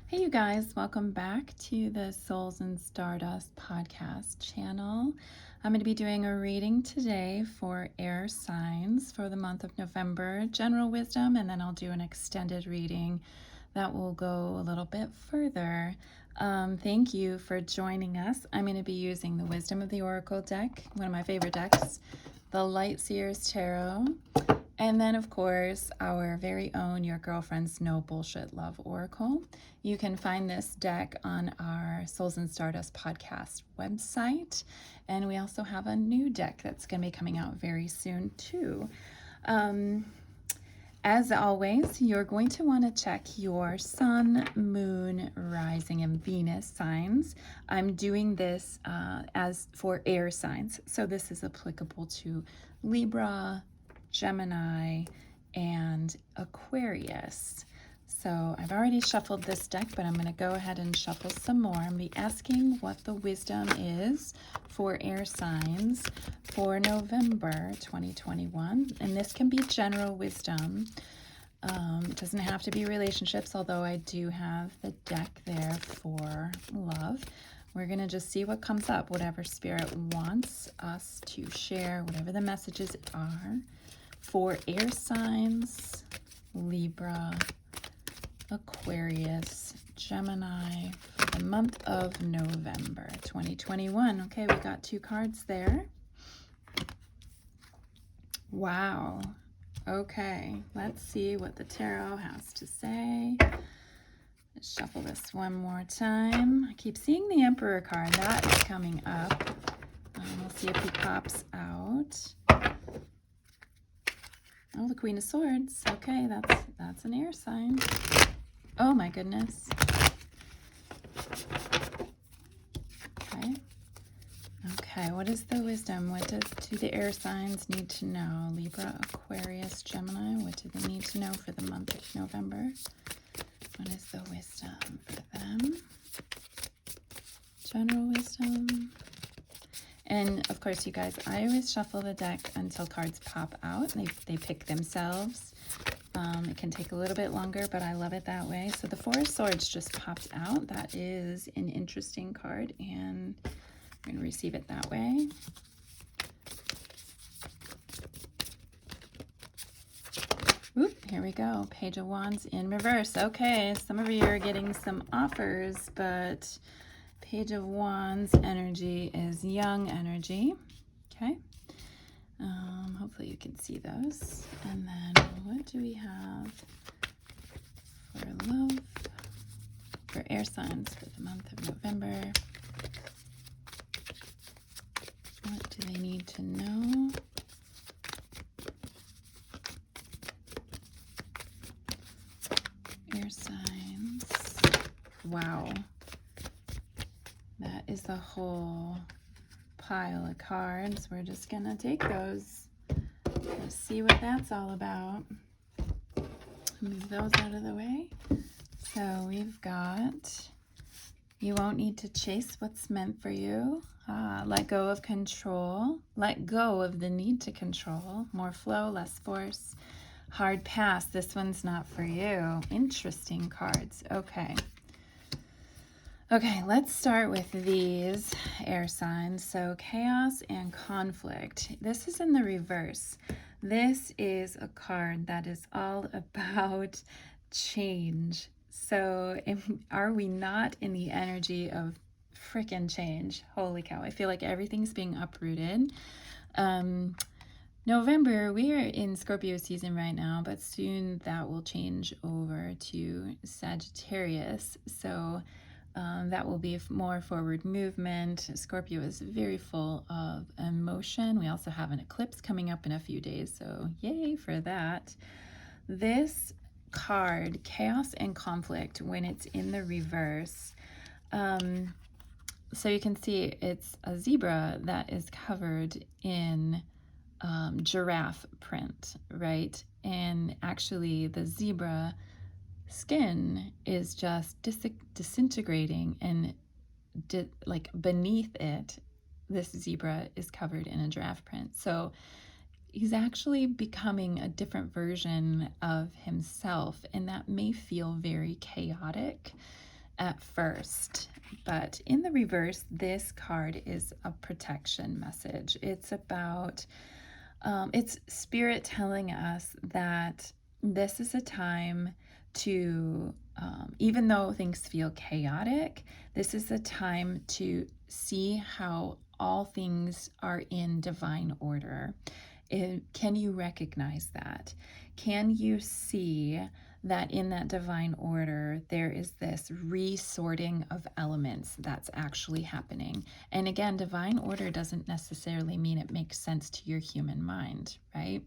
Hey, you guys, welcome back to the Souls and Stardust podcast channel. I'm going to be doing a reading today for air signs for the month of November, general wisdom, and then I'll do an extended reading that will go a little bit further. Thank you for joining us. I'm going to be using the Wisdom of the Oracle deck, one of my favorite decks, the Lightseer's Tarot. And then, of course, our very own Your Girlfriend's No-Bullshit Love Oracle. You can find this deck on our Souls and Stardust podcast website. And we also have a new deck that's going to be coming out very soon, too. As always, you're going to want to check your sun, moon, rising, and Venus signs. I'm doing this as for air signs. So this is applicable to Libra, Gemini, and Aquarius. So I've already shuffled this deck, but I'm going to go ahead and shuffle some more and be asking what the wisdom is for air signs for November 2021. And this can be general wisdom. It doesn't have to be relationships, although I do have the deck there for love. We're going to just see what comes up, whatever Spirit wants us to share, whatever the messages are. For air signs, Libra, Aquarius, Gemini, for the month of November 2021. Okay, we got two cards there. Wow. Okay, let's see what the tarot has to say. Let's shuffle this one more time. I keep seeing the Emperor card. That is coming up. We'll see if he pops out. Oh, the Queen of Swords. Okay, that's an air sign. Oh my goodness. Okay. Okay, what is the wisdom? What do the air signs need to know? Libra, Aquarius, Gemini. What do they need to know for the month of November? What is the wisdom for them? General wisdom. And of course, you guys, I always shuffle the deck until cards pop out. They pick themselves. It can take a little bit longer, but I love it that way. So the Four of Swords just popped out. That is an interesting card, and we're going to receive it that way. Oop, here we go. Page of Wands in reverse. Okay, some of you are getting some offers, but Page of Wands energy is young energy. Okay. Hopefully you can see those. And then what do we have for love? For air signs for the month of November. What do they need to know? Air signs. Wow. That is a whole pile of cards. We're just gonna take those. Let's see what that's all about. Move those out of the way. So we've got, you won't need to chase what's meant for you. Let go of control. Let go of the need to control. More flow, less force. Hard pass. This one's not for you. Interesting cards. Okay. Okay, let's start with these air signs. So chaos and conflict. This is in the reverse. This is a card that is all about change. So are we not in the energy of frickin' change? Holy cow, I feel like everything's being uprooted. November, we are in Scorpio season right now, but soon that will change over to Sagittarius. So that will be more forward movement. Scorpio is very full of emotion. We also have an eclipse coming up in a few days, so yay for that. This card, chaos and conflict, when it's in the reverse, so you can see it's a zebra that is covered in giraffe print, right? And actually the zebra skin is just disintegrating, and like beneath it, this zebra is covered in a giraffe print. So he's actually becoming a different version of himself, and that may feel very chaotic. at first. But in the reverse, this card is a protection message. It's about, it's spirit telling us that this is a time to, even though things feel chaotic, this is a time to see how all things are in divine order. Can you recognize that? Can you see that in that divine order, there is this resorting of elements that's actually happening? And again, divine order doesn't necessarily mean it makes sense to your human mind, right?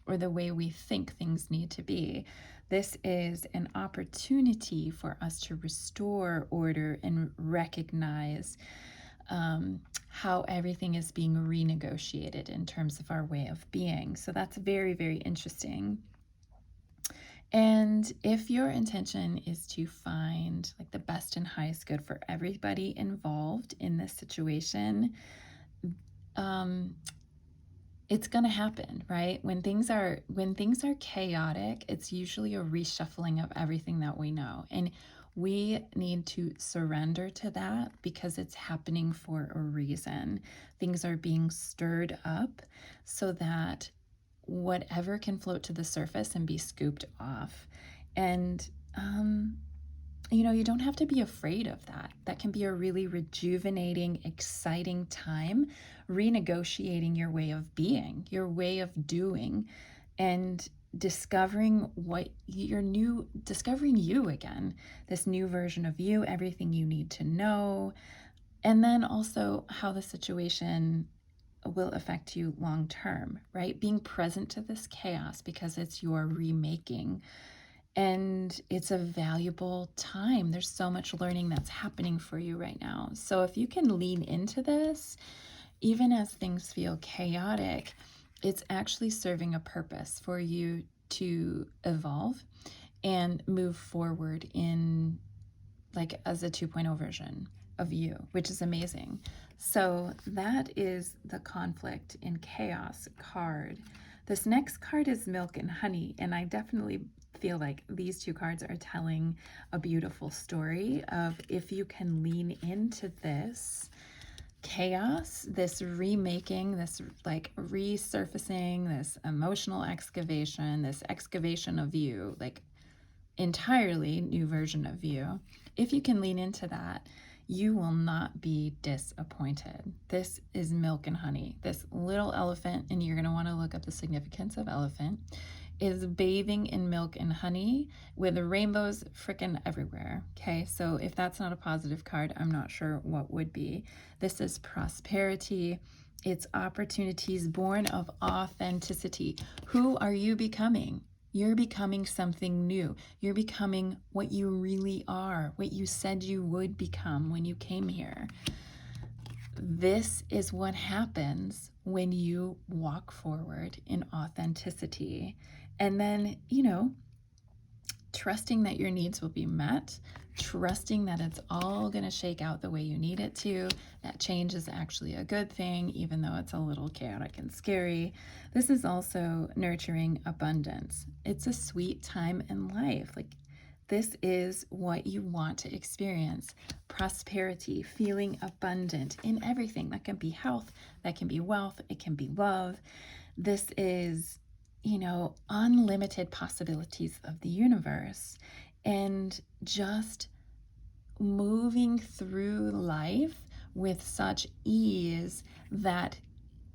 Or the way we think things need to be. This is an opportunity for us to restore order and recognize how everything is being renegotiated in terms of our way of being. So that's very, very interesting. And if your intention is to find like the best and highest good for everybody involved in this situation, it's going to happen, right? When things are chaotic, it's usually a reshuffling of everything that we know. And we need to surrender to that because it's happening for a reason. Things are being stirred up so that whatever can float to the surface and be scooped off. And, you don't have to be afraid of that. That can be a really rejuvenating, exciting time, renegotiating your way of being, your way of doing, and discovering discovering you again, this new version of you, everything you need to know, and then also how the situation will affect you long term, right? Being present to this chaos because it's your remaking. And it's a valuable time. There's so much learning that's happening for you right now. So if you can lean into this, even as things feel chaotic, it's actually serving a purpose for you to evolve and move forward in like as a 2.0 version of you, which is amazing. So that is the conflict in chaos card. This next card is milk and honey, and I definitely feel like these two cards are telling a beautiful story of if you can lean into this chaos, this remaking, this like resurfacing, this emotional excavation, this excavation of you, like entirely new version of you. If you can lean into that, you will not be disappointed. This is milk and honey. This little elephant, and you're going to want to look up the significance of elephant, is bathing in milk and honey with rainbows frickin' everywhere. Okay, so if that's not a positive card, I'm not sure what would be. This is prosperity. It's opportunities born of authenticity. Who are you becoming? You're becoming something new. You're becoming what you really are, what you said you would become when you came here. This is what happens when you walk forward in authenticity. And then, trusting that your needs will be met, trusting that it's all going to shake out the way you need it to, that change is actually a good thing, even though it's a little chaotic and scary. This is also nurturing abundance. It's a sweet time in life. Like, this is what you want to experience. Prosperity, feeling abundant in everything. That can be health, that can be wealth, it can be love. This is unlimited possibilities of the universe, and just moving through life with such ease that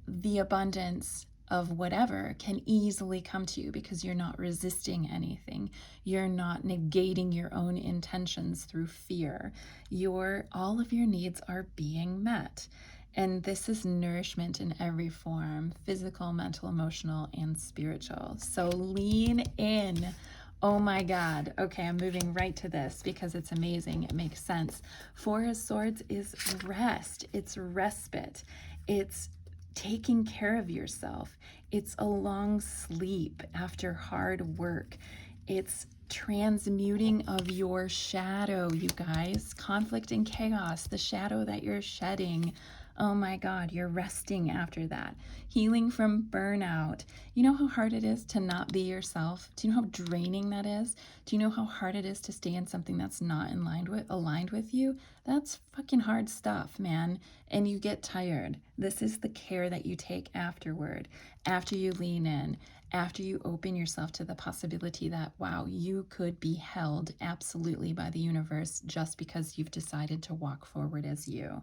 the abundance of whatever can easily come to you because you're not resisting anything. You're not negating your own intentions through fear. All of your needs are being met. And this is nourishment in every form: physical, mental, emotional, and spiritual. So lean in. Oh my God. Okay, I'm moving right to this because it's amazing. It makes sense. Four of Swords is rest. It's respite. It's taking care of yourself. It's a long sleep after hard work. It's transmuting of your shadow, you guys. Conflict and chaos, the shadow that you're shedding. Oh my God, you're resting after that. Healing from burnout. You know how hard it is to not be yourself? Do you know how draining that is? Do you know how hard it is to stay in something that's not aligned with you? That's fucking hard stuff, man. And you get tired. This is the care that you take afterward, after you lean in, after you open yourself to the possibility that, wow, you could be held absolutely by the universe just because you've decided to walk forward as you.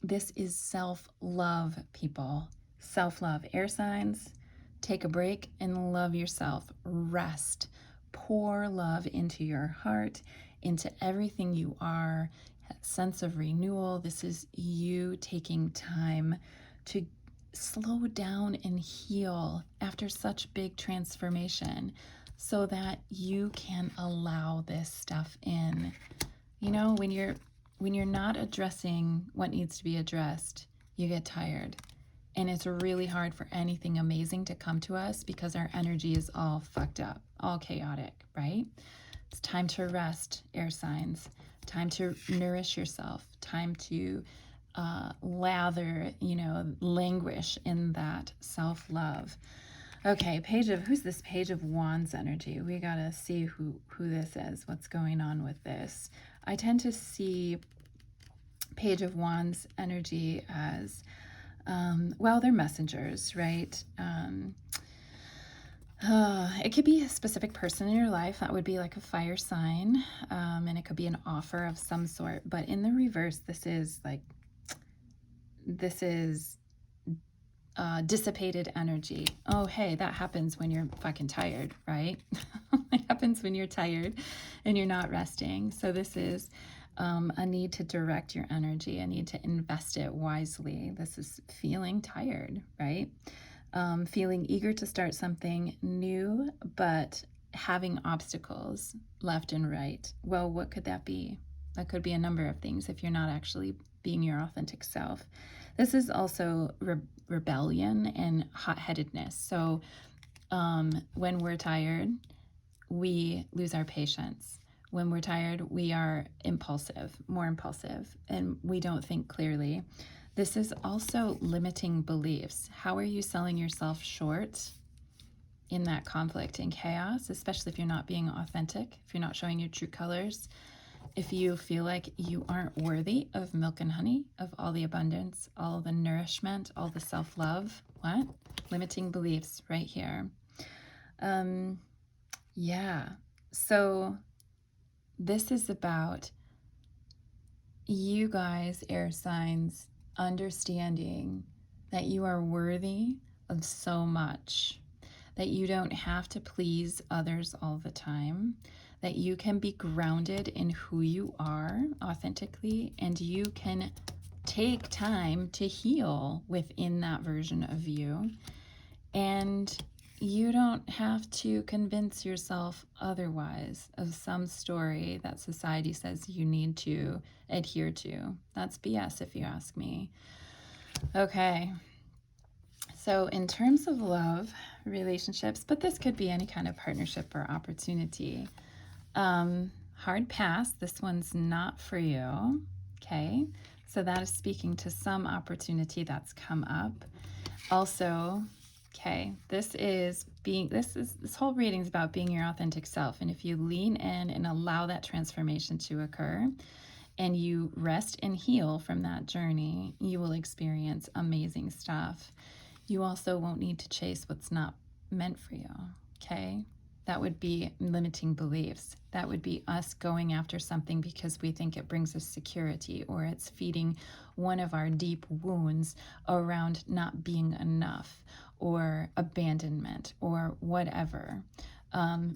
This is self-love, people. Self-love. Air signs, take a break and love yourself. Rest. Pour love into your heart, into everything you are. Sense of renewal. This is you taking time to slow down and heal after such big transformation so that you can allow this stuff in. You know, when you're not addressing what needs to be addressed, you get tired. And it's really hard for anything amazing to come to us because our energy is all fucked up, all chaotic, right? It's time to rest, air signs. Time to nourish yourself. Time to lather, languish in that self-love. Okay, who's this Page of Wands energy? We gotta see who this is, what's going on with this. I tend to see Page of Wands energy as, well, they're messengers, right? It could be a specific person in your life. That would be like a fire sign, and it could be an offer of some sort. But in the reverse, this is dissipated energy. Oh, hey, that happens when you're fucking tired, right? It happens when you're tired and you're not resting. So this is a need to direct your energy, a need to invest it wisely. This is feeling tired, right? Feeling eager to start something new, but having obstacles left and right. Well, what could that be? That could be a number of things if you're not actually being your authentic self. This is also rebellion and hot-headedness. So when we're tired, we lose our patience. When we're tired, we are more impulsive, and we don't think clearly. This is also limiting beliefs. How are you selling yourself short in that conflict and chaos, especially if you're not being authentic, if you're not showing your true colors, if you feel like you aren't worthy of milk and honey, of all the abundance, all the nourishment, all the self-love? What? Limiting beliefs right here. Yeah. So this is about you guys, air signs, understanding that you are worthy of so much, that you don't have to please others all the time, that you can be grounded in who you are authentically, and you can take time to heal within that version of you. And you don't have to convince yourself otherwise of some story that society says you need to adhere to. That's BS if you ask me. Okay. So in terms of love, relationships, but this could be any kind of partnership or opportunity. Hard pass. This one's not for you. Okay. So that is speaking to some opportunity that's come up. Also, okay, this whole reading is about being your authentic self. And if you lean in and allow that transformation to occur, and you rest and heal from that journey, you will experience amazing stuff. You also won't need to chase what's not meant for you, okay? That would be limiting beliefs. That would be us going after something because we think it brings us security, or it's feeding one of our deep wounds around not being enough, or abandonment, or whatever.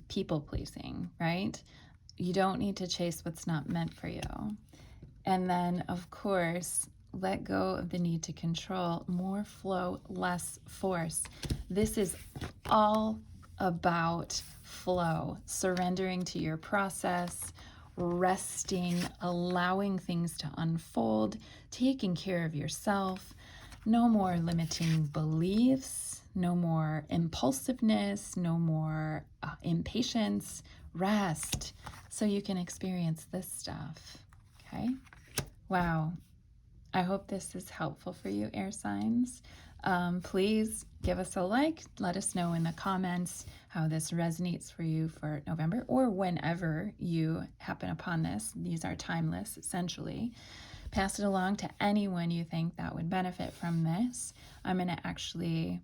People pleasing, right? You don't need to chase what's not meant for you. And then, of course, let go of the need to control. More flow, less force. This is all about flow, surrendering to your process, resting, allowing things to unfold, taking care of yourself. No more limiting beliefs, no more impulsiveness, no more impatience. Rest so you can experience this stuff. Okay? Wow. I hope this is helpful for you, air signs. Please give us a like. Let us know in the comments how this resonates for you for November, or whenever you happen upon this. These are timeless, essentially. Pass it along to anyone you think that would benefit from this. I'm going to actually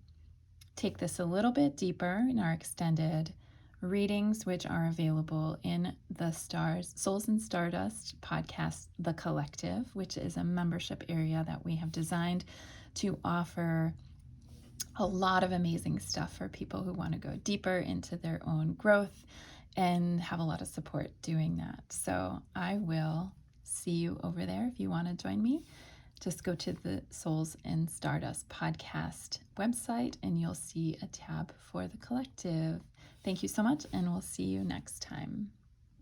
take this a little bit deeper in our extended readings, which are available in the Souls and Stardust podcast, The Collective, which is a membership area that we have designed to offer a lot of amazing stuff for people who want to go deeper into their own growth and have a lot of support doing that. So I will see you over there if you want to join me. Just go to the Souls and Stardust podcast website and you'll see a tab for the collective. Thank you so much, and we'll see you next time.